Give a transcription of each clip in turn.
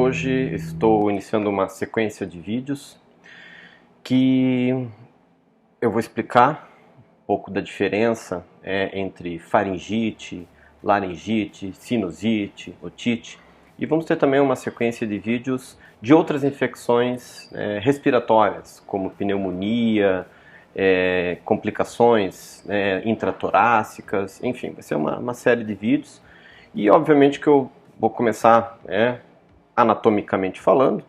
Hoje estou iniciando uma sequência de vídeos que eu vou explicar um pouco da diferença entre faringite, laringite, sinusite, otite, e vamos ter também uma sequência de vídeos de outras infecções respiratórias, como pneumonia, complicações intratorácicas, enfim, vai ser uma série de vídeos. E obviamente que eu vou começar anatomicamente falando,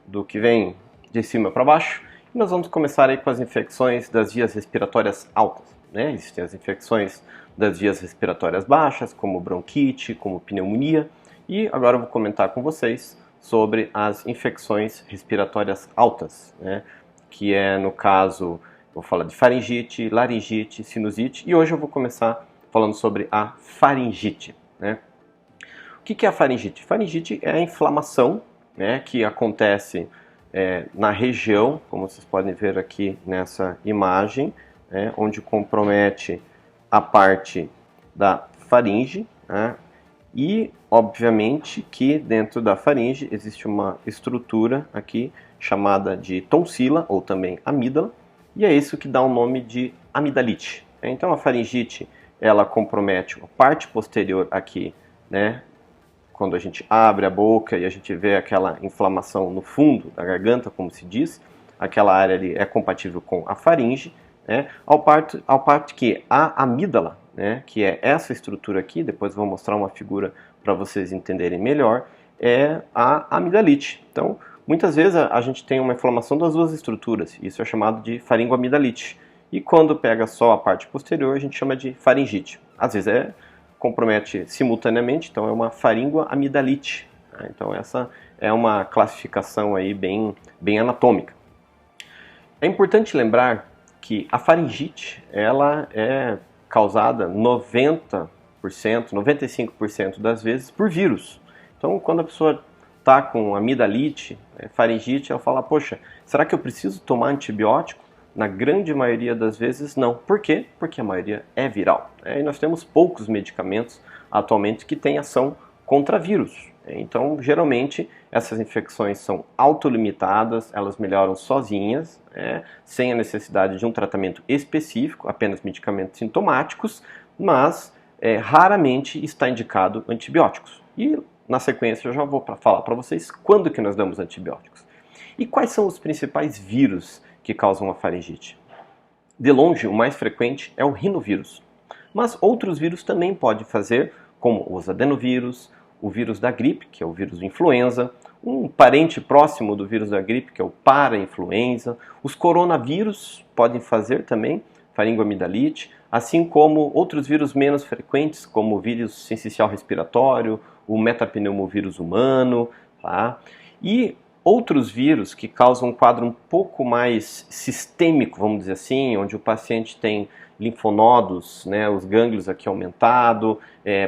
do que vem de cima para baixo, e nós vamos começar aí com as infecções das vias respiratórias altas. Existem as infecções das vias respiratórias baixas, como bronquite, como pneumonia, e agora eu vou comentar com vocês sobre as infecções respiratórias altas, que no caso, vou falar de faringite, laringite, sinusite, e hoje eu vou começar falando sobre a faringite. O que é a faringite? Faringite é a inflamação que acontece na região, como vocês podem ver aqui nessa imagem, onde compromete a parte da faringe, e obviamente que dentro da faringe existe uma estrutura aqui chamada de tonsila ou também amígdala, e é isso que dá o nome de amidalite. Então a faringite ela compromete a parte posterior aqui, quando a gente abre a boca e a gente vê aquela inflamação no fundo da garganta, como se diz, aquela área ali é compatível com a faringe, ao parte que a amígdala, que é essa estrutura aqui, depois vou mostrar uma figura para vocês entenderem melhor, é a amidalite. Então, muitas vezes a gente tem uma inflamação das duas estruturas, isso é chamado de faringoamidalite. E quando pega só a parte posterior, a gente chama de faringite. Às vezes compromete simultaneamente, então é uma faringoamidalite. Então essa é uma classificação aí bem anatômica. É importante lembrar que a faringite ela é causada 90%, 95% das vezes por vírus. Então quando a pessoa está com amidalite, faringite, ela fala, poxa, será que eu preciso tomar antibiótico? Na grande maioria das vezes não. Por quê? Porque a maioria é viral. E nós temos poucos medicamentos atualmente que têm ação contra vírus. Então, geralmente, essas infecções são autolimitadas, elas melhoram sozinhas, sem a necessidade de um tratamento específico, apenas medicamentos sintomáticos, mas raramente está indicado antibióticos. E na sequência eu já vou falar para vocês quando que nós damos antibióticos. E quais são os principais vírus que causam a faringite? De longe, o mais frequente é o rinovírus. Mas outros vírus também podem fazer, como os adenovírus, o vírus da gripe, que é o vírus da influenza, um parente próximo do vírus da gripe, que é o parainfluenza, os coronavírus podem fazer também faringoamidalite, assim como outros vírus menos frequentes, como o vírus sincicial respiratório, o metapneumovírus humano, E outros vírus que causam um quadro um pouco mais sistêmico, vamos dizer assim, onde o paciente tem linfonodos, os gânglios aqui aumentados,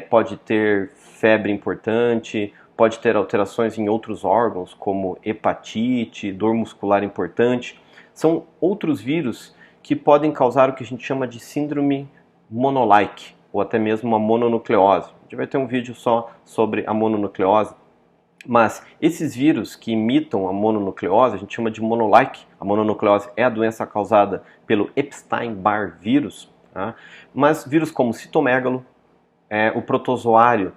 pode ter febre importante, pode ter alterações em outros órgãos, como hepatite, dor muscular importante. São outros vírus que podem causar o que a gente chama de síndrome monolike, ou até mesmo uma mononucleose. A gente vai ter um vídeo só sobre a mononucleose. Mas esses vírus que imitam a mononucleose, a gente chama de monolike. A mononucleose é a doença causada pelo Epstein-Barr vírus. Mas vírus como citomegalo, o protozoário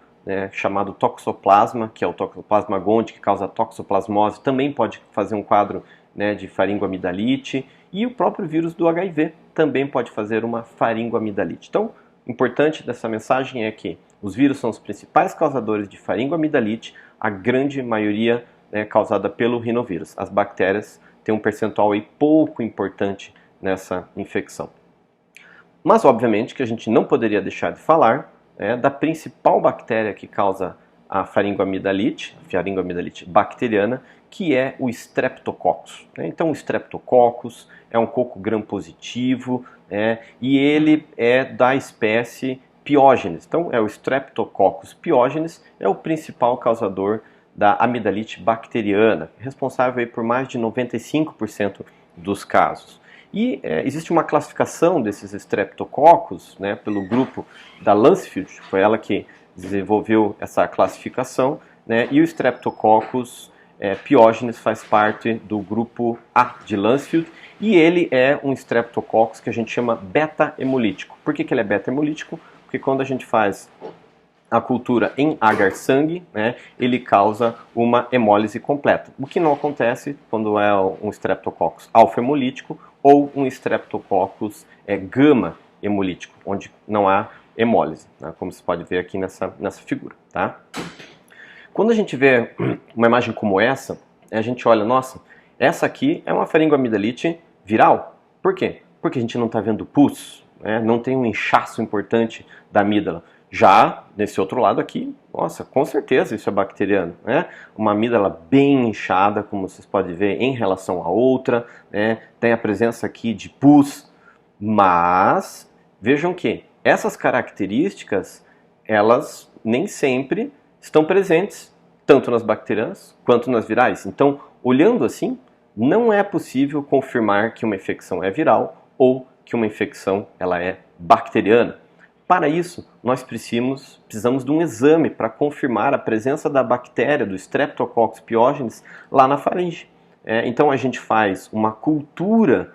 chamado toxoplasma, que é o toxoplasma gondii, que causa toxoplasmose, também pode fazer um quadro de faringoamidalite. E o próprio vírus do HIV também pode fazer uma faringoamidalite. Então, o importante dessa mensagem é que os vírus são os principais causadores de faringoamidalite, a grande maioria causada pelo rinovírus. As bactérias têm um percentual aí pouco importante nessa infecção. Mas, obviamente, que a gente não poderia deixar de falar da principal bactéria que causa a faringoamidalite bacteriana, que é o Streptococcus. Então, o Streptococcus é um coco gram-positivo e ele é da espécie Piógenes. Então, o Streptococcus pyogenes é o principal causador da amidalite bacteriana, responsável por mais de 95% dos casos. E existe uma classificação desses Streptococcus pelo grupo da Lancfield, foi ela que desenvolveu essa classificação, né, e o Streptococcus pyogenes faz parte do grupo A de Lancefield, e ele é um Streptococcus que a gente chama beta-hemolítico. Por que ele é beta-hemolítico? Porque quando a gente faz a cultura em agar-sangue, né, ele causa uma hemólise completa. O que não acontece quando é um Streptococcus alfa-hemolítico ou um Streptococcus gama-hemolítico, onde não há hemólise, né, como você pode ver aqui nessa figura. Tá? Quando a gente vê uma imagem como essa, a gente olha, nossa, essa aqui é uma faringoamidalite viral. Por quê? Porque a gente não está vendo pus, né, não tem um inchaço importante da amígdala. Já, nesse outro lado aqui, nossa, com certeza isso é bacteriano, né? Uma amígdala bem inchada, como vocês podem ver, em relação à outra, né? Tem a presença aqui de pus, mas vejam que essas características, elas nem sempre estão presentes, tanto nas bacterianas quanto nas virais. Então, olhando assim, não é possível confirmar que uma infecção é viral ou que uma infecção ela é bacteriana. Para isso, nós precisamos de um exame para confirmar a presença da bactéria, do Streptococcus pyogenes, lá na faringe. Então a gente faz uma cultura,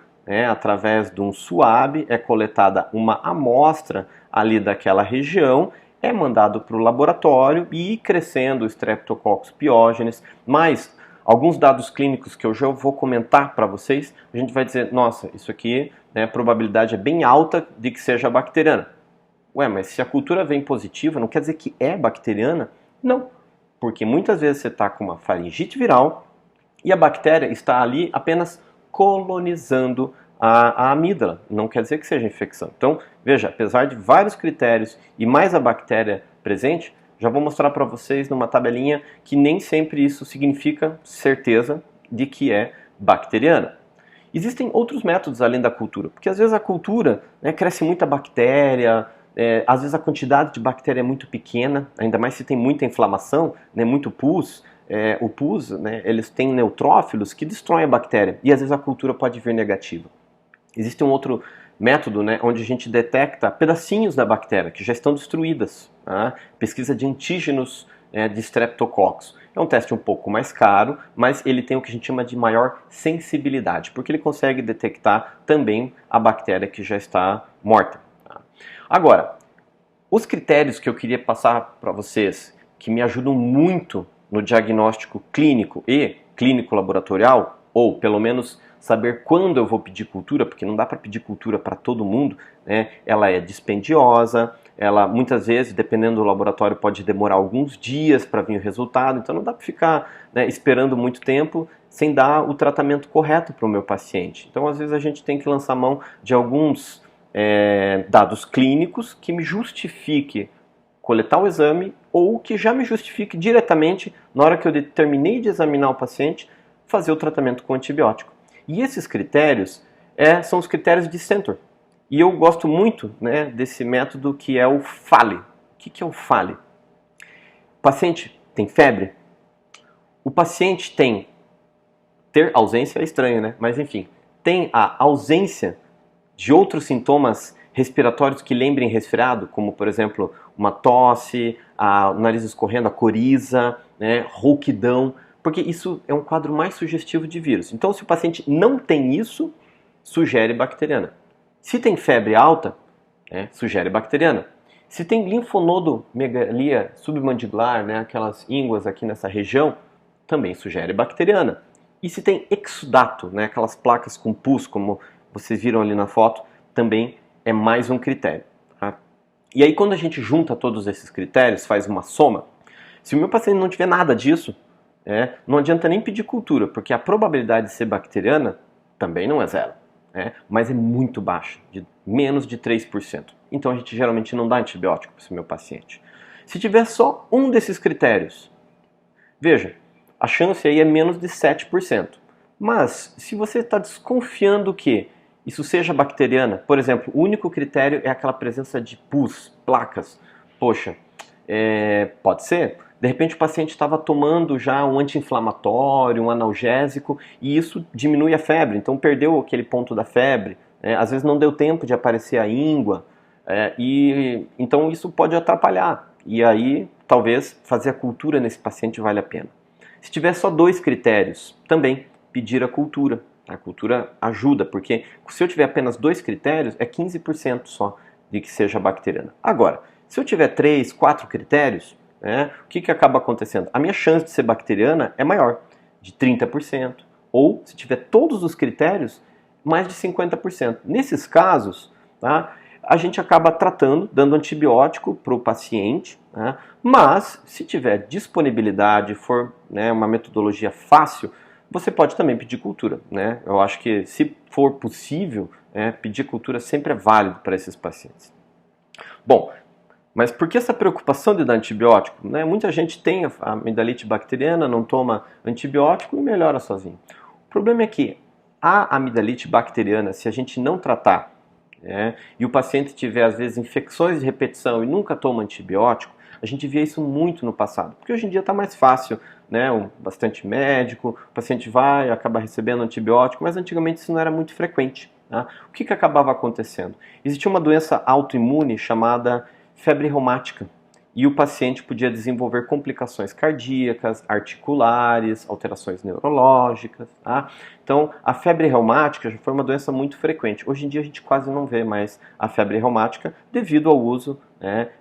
através de um suave, é coletada uma amostra ali daquela região, é mandado para o laboratório e ir crescendo o Streptococcus pyogenes, mas alguns dados clínicos que eu já vou comentar para vocês, a gente vai dizer, nossa, isso aqui, a probabilidade é bem alta de que seja bacteriana. Ué, mas se a cultura vem positiva, não quer dizer que é bacteriana? Não, porque muitas vezes você está com uma faringite viral e a bactéria está ali apenas colonizando a amígdala. Não quer dizer que seja infecção. Então, veja, apesar de vários critérios e mais a bactéria presente, já vou mostrar para vocês numa tabelinha que nem sempre isso significa certeza de que é bacteriana. Existem outros métodos além da cultura, porque às vezes a cultura cresce muita bactéria, às vezes a quantidade de bactéria é muito pequena, ainda mais se tem muita inflamação, muito pus. O pus, eles têm neutrófilos que destroem a bactéria e às vezes a cultura pode vir negativa. Existe um outro método onde a gente detecta pedacinhos da bactéria que já estão destruídas. Tá? Pesquisa de antígenos de Streptococcus. É um teste um pouco mais caro, mas ele tem o que a gente chama de maior sensibilidade, porque ele consegue detectar também a bactéria que já está morta. Agora, os critérios que eu queria passar para vocês, que me ajudam muito no diagnóstico clínico e clínico laboratorial, ou pelo menos saber quando eu vou pedir cultura, porque não dá para pedir cultura para todo mundo, ela é dispendiosa, ela muitas vezes, dependendo do laboratório, pode demorar alguns dias para vir o resultado, então não dá para ficar esperando muito tempo sem dar o tratamento correto para o meu paciente. Então, às vezes, a gente tem que lançar mão de alguns dados clínicos que me justifique coletar o exame ou que já me justifique diretamente, na hora que eu terminei de examinar o paciente, fazer o tratamento com antibiótico. E esses critérios são os critérios de Centor. E eu gosto muito desse método que é o FALE. O que é o FALE? O paciente tem febre? O paciente ter ausência é estranho, mas enfim, tem a ausência de outros sintomas respiratórios que lembrem resfriado, como por exemplo uma tosse, o nariz escorrendo, a coriza, rouquidão, porque isso é um quadro mais sugestivo de vírus. Então, se o paciente não tem isso, sugere bacteriana. Se tem febre alta, sugere bacteriana. Se tem linfonodomegalia submandibular, aquelas ínguas aqui nessa região, também sugere bacteriana. E se tem exudato, aquelas placas com pus, como vocês viram ali na foto, também é mais um critério. Tá? E aí quando a gente junta todos esses critérios, faz uma soma, se o meu paciente não tiver nada disso, não adianta nem pedir cultura, porque a probabilidade de ser bacteriana também não é zero, mas é muito baixa, de menos de 3%. Então a gente geralmente não dá antibiótico para esse meu paciente. Se tiver só um desses critérios, veja, a chance aí é menos de 7%. Mas se você está desconfiando que isso seja bacteriana, por exemplo, o único critério é aquela presença de pus, placas. Poxa, pode ser. De repente o paciente estava tomando já um anti-inflamatório, um analgésico, e isso diminui a febre, então perdeu aquele ponto da febre. Às vezes não deu tempo de aparecer a íngua, e então isso pode atrapalhar. E aí talvez fazer a cultura nesse paciente vale a pena. Se tiver só 2 critérios, também pedir a cultura. A cultura ajuda, porque se eu tiver apenas 2 critérios, é 15% só de que seja bacteriana. Agora, se eu tiver 3, 4 critérios, o que acaba acontecendo? A minha chance de ser bacteriana é maior, de 30%. Ou, se tiver todos os critérios, mais de 50%. Nesses casos, tá, a gente acaba tratando, dando antibiótico para o paciente, né, mas se tiver disponibilidade, for uma metodologia fácil, você pode também pedir cultura. Né? Eu acho que, se for possível, pedir cultura sempre é válido para esses pacientes. Bom, mas por que essa preocupação de dar antibiótico? Muita gente tem a amidalite bacteriana, não toma antibiótico e melhora sozinho. O problema é que a amidalite bacteriana, se a gente não tratar, e o paciente tiver, às vezes, infecções de repetição e nunca toma antibiótico, a gente via isso muito no passado. Porque hoje em dia está mais fácil, bastante médico, o paciente vai, acaba recebendo antibiótico, mas antigamente isso não era muito frequente. Tá? O que acabava acontecendo? Existia uma doença autoimune chamada febre reumática. E o paciente podia desenvolver complicações cardíacas, articulares, alterações neurológicas. Tá? Então, a febre reumática já foi uma doença muito frequente. Hoje em dia a gente quase não vê mais a febre reumática devido ao uso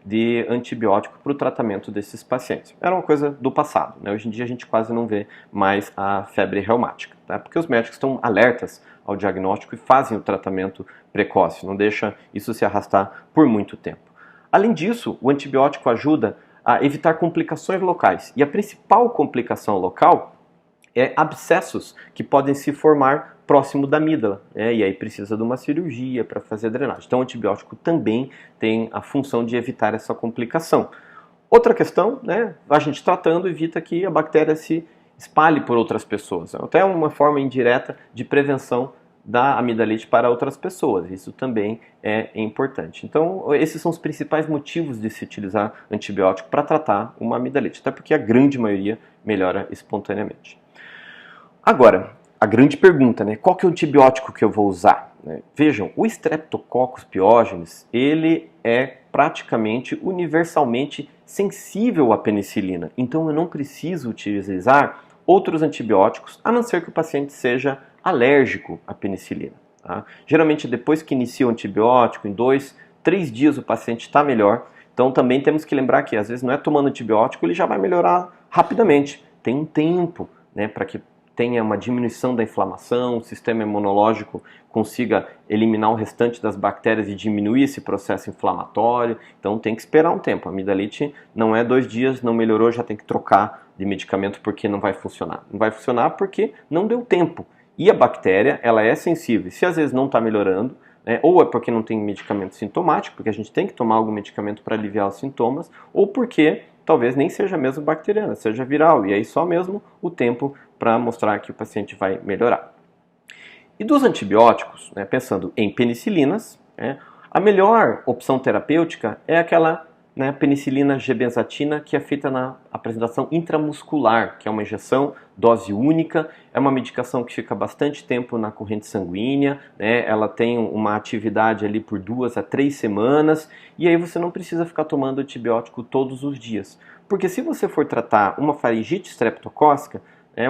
de antibiótico para o tratamento desses pacientes. Era uma coisa do passado. Hoje em dia a gente quase não vê mais a febre reumática. Tá? Porque os médicos estão alertas ao diagnóstico e fazem o tratamento precoce. Não deixa isso se arrastar por muito tempo. Além disso, o antibiótico ajuda a evitar complicações locais. E a principal complicação local é abscessos que podem se formar próximo da amígdala. E aí precisa de uma cirurgia para fazer a drenagem. Então o antibiótico também tem a função de evitar essa complicação. Outra questão, a gente tratando evita que a bactéria se espalhe por outras pessoas. Até uma forma indireta de prevenção da amidalite para outras pessoas. Isso também é importante. Então, esses são os principais motivos de se utilizar antibiótico para tratar uma amidalite, até porque a grande maioria melhora espontaneamente. Agora, a grande pergunta, qual que é o antibiótico que eu vou usar? Vejam, o Streptococcus pyogenes, ele é praticamente universalmente sensível à penicilina. Então, eu não preciso utilizar outros antibióticos, a não ser que o paciente seja alérgico à penicilina. Tá? Geralmente, depois que inicia o antibiótico, em 2, 3 dias o paciente está melhor. Então, também temos que lembrar que, às vezes, não é tomando antibiótico, ele já vai melhorar rapidamente. Tem um tempo para que tenha uma diminuição da inflamação, o sistema imunológico consiga eliminar o restante das bactérias e diminuir esse processo inflamatório. Então, tem que esperar um tempo. A amidalite não é 2 dias, não melhorou, já tem que trocar de medicamento porque não vai funcionar. Não vai funcionar porque não deu tempo. E a bactéria, ela é sensível. Se às vezes não está melhorando, ou é porque não tem medicamento sintomático, porque a gente tem que tomar algum medicamento para aliviar os sintomas, ou porque talvez nem seja mesmo bacteriana, seja viral. E aí só mesmo o tempo para mostrar que o paciente vai melhorar. E dos antibióticos, pensando em penicilinas, a melhor opção terapêutica é aquela penicilina G-benzatina, que é feita na apresentação intramuscular, que é uma injeção, dose única, é uma medicação que fica bastante tempo na corrente sanguínea, ela tem uma atividade ali por 2 a 3 semanas, e aí você não precisa ficar tomando antibiótico todos os dias. Porque se você for tratar uma faringite streptocócica,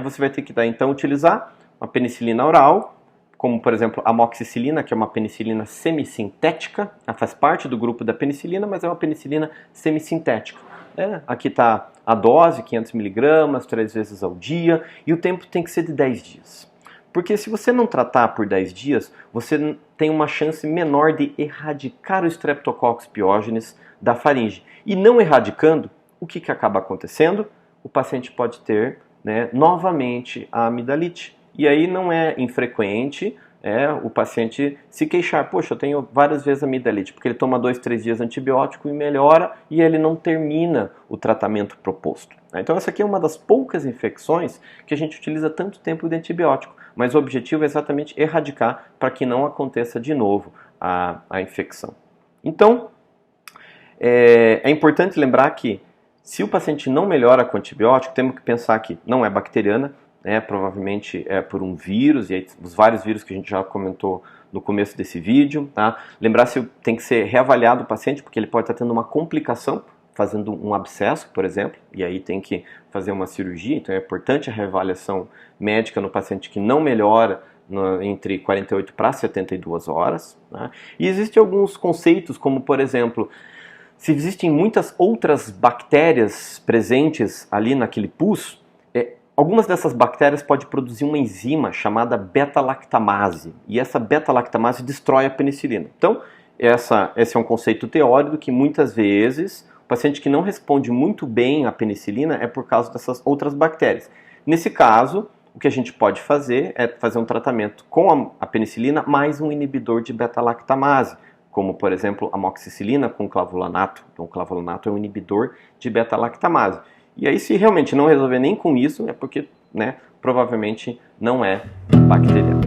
você vai ter que então utilizar uma penicilina oral, como por exemplo a amoxicilina, que é uma penicilina semissintética, ela faz parte do grupo da penicilina, mas é uma penicilina semissintética. Aqui está a dose, 500 mg, 3 vezes ao dia, e o tempo tem que ser de 10 dias. Porque se você não tratar por 10 dias, você tem uma chance menor de erradicar o Streptococcus pyogenes da faringe. E não erradicando, o que acaba acontecendo? O paciente pode ter novamente a amidalite. E aí não é infrequente o paciente se queixar, poxa, eu tenho várias vezes amidalite, porque ele toma 2, 3 dias de antibiótico e melhora, e ele não termina o tratamento proposto. Então essa aqui é uma das poucas infecções que a gente utiliza tanto tempo de antibiótico, mas o objetivo é exatamente erradicar para que não aconteça de novo a infecção. Então, é importante lembrar que se o paciente não melhora com antibiótico, temos que pensar que não é bacteriana, provavelmente é por um vírus, e aí os vários vírus que a gente já comentou no começo desse vídeo. Tá? Lembrar se tem que ser reavaliado o paciente, porque ele pode estar tendo uma complicação fazendo um abscesso, por exemplo, e aí tem que fazer uma cirurgia, então é importante a reavaliação médica no paciente que não melhora entre 48 para 72 horas. Né? E existem alguns conceitos, como por exemplo, se existem muitas outras bactérias presentes ali naquele pus, algumas dessas bactérias podem produzir uma enzima chamada beta-lactamase, e essa beta-lactamase destrói a penicilina. Então, esse é um conceito teórico que muitas vezes o paciente que não responde muito bem à penicilina é por causa dessas outras bactérias. Nesse caso, o que a gente pode fazer é fazer um tratamento com a penicilina mais um inibidor de beta-lactamase, como, por exemplo, amoxicilina com clavulanato. Então, o clavulanato é um inibidor de beta-lactamase. E aí, se realmente não resolver nem com isso, é porque, né, provavelmente não é bacteriano.